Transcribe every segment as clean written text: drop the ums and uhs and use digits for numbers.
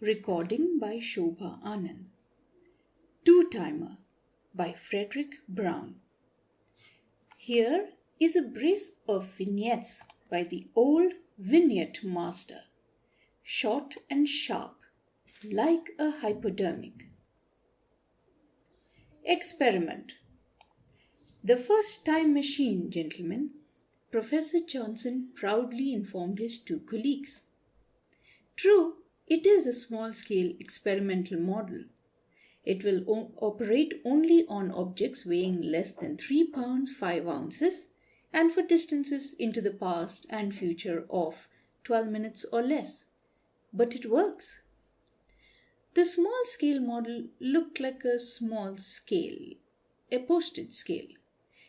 Recording by Shobha Anand. Two-Timer by Fredric Brown. Here is a brace of vignettes by the old vignette master, short and sharp, like a hypodermic. Experiment. The first time machine, gentlemen, Professor Johnson proudly informed his two colleagues. True, it is a small-scale experimental model. It will operate only on objects weighing less than 3 pounds 5 ounces and for distances into the past and future of 12 minutes or less. But it works. The small-scale model looked like a small scale, a postage scale,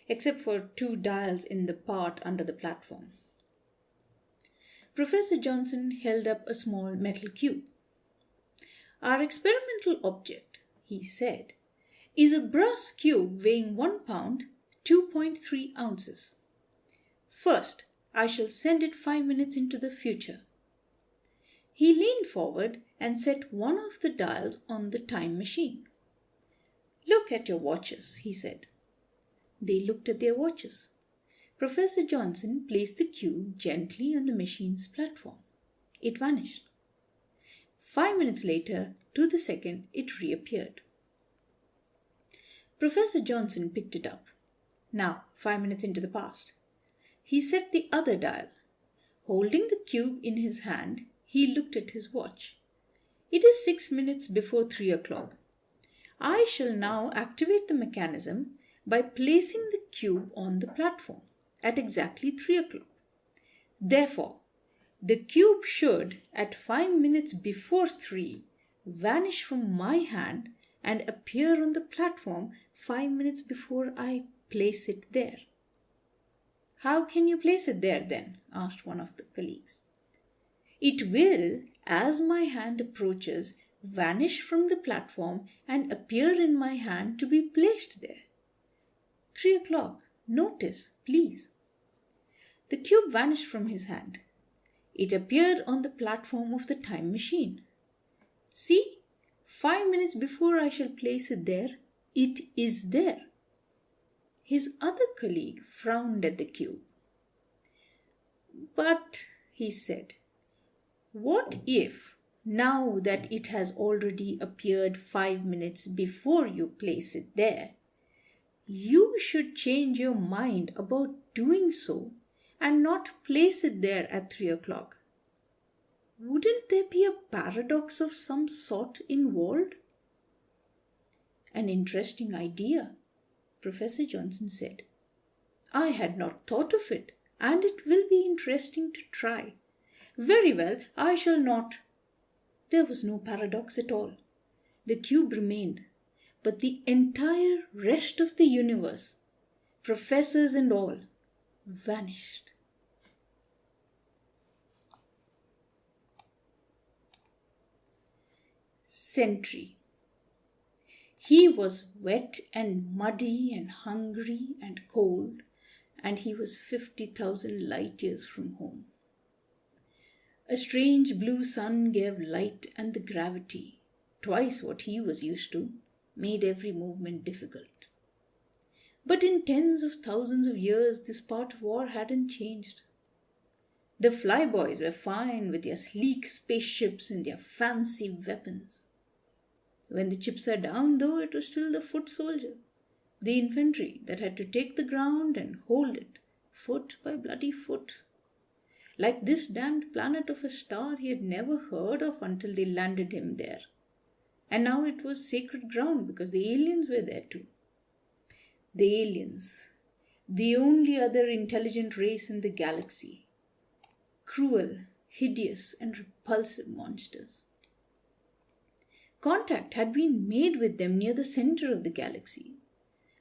except for 2 dials in the part under the platform. Professor Johnson held up a small metal cube. Our experimental object, he said, is a brass cube weighing 1 pound, 2.3 ounces. First, I shall send it 5 minutes into the future. He leaned forward and set one of the dials on the time machine. Look at your watches, he said. They looked at their watches. Professor Johnson placed the cube gently on the machine's platform. It vanished. 5 minutes later, to the second, it reappeared. Professor Johnson picked it up. Now, 5 minutes into the past. He set the other dial. Holding the cube in his hand, he looked at his watch. It is 6 minutes before 3 o'clock. I shall now activate the mechanism by placing the cube on the platform at exactly 3 o'clock. Therefore, the cube should, at 5 minutes before 3, vanish from my hand and appear on the platform 5 minutes before I place it there. How can you place it there then? Asked one of the colleagues. It will, as my hand approaches, vanish from the platform and appear in my hand to be placed there. 3 o'clock. Notice, please. The cube vanished from his hand. It appeared on the platform of the time machine. See, 5 minutes before I shall place it there, it is there. His other colleague frowned at the cube. But, he said, what if, now that it has already appeared 5 minutes before you place it there, you should change your mind about doing so and not place it there at 3 o'clock? Wouldn't there be a paradox of some sort involved? An interesting idea, Professor Johnson said. I had not thought of it, and it will be interesting to try. Very well, I shall not. There was no paradox at all. The cube remained. But the entire rest of the universe, professors and all, vanished. Sentry. He was wet and muddy and hungry and cold, and he was 50,000 light years from home. A strange blue sun gave light, and the gravity, twice what he was used to, made every movement difficult. But in tens of thousands of years, this part of war hadn't changed. The flyboys were fine with their sleek spaceships and their fancy weapons. When the chips are down, though, it was still the foot soldier, the infantry that had to take the ground and hold it, foot by bloody foot. Like this damned planet of a star he had never heard of until they landed him there. And now it was sacred ground because the aliens were there too. The aliens, the only other intelligent race in the galaxy. Cruel, hideous, and repulsive monsters. Contact had been made with them near the center of the galaxy,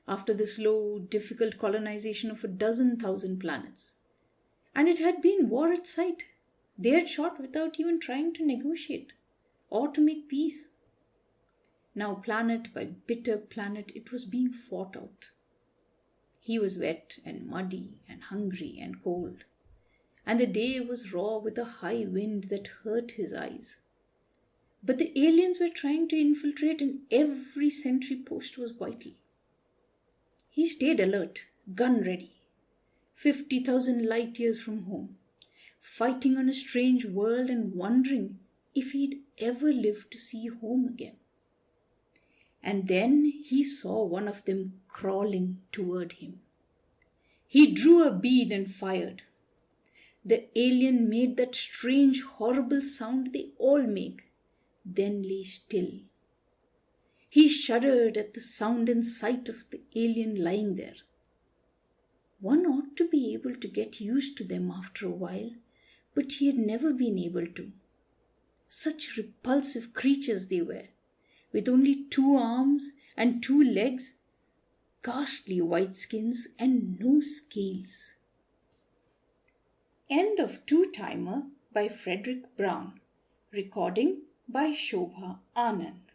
after the slow, difficult colonization of 12,000 planets. And it had been war at sight. They had shot without even trying to negotiate or to make peace. Now planet by bitter planet, it was being fought out. He was wet and muddy and hungry and cold, and the day was raw with a high wind that hurt his eyes. But the aliens were trying to infiltrate, and every sentry post was vital. He stayed alert, gun ready, 50,000 light years from home, fighting on a strange world and wondering if he'd ever live to see home again. And then he saw one of them crawling toward him. He drew a bead and fired. The alien made that strange, horrible sound they all make, then lay still. He shuddered at the sound and sight of the alien lying there. One ought to be able to get used to them after a while, but he had never been able to. Such repulsive creatures they were, with only 2 arms and 2 legs, ghastly white skins and no scales. End of Two-Timer by Fredric Brown. Recording by Shobha Anand.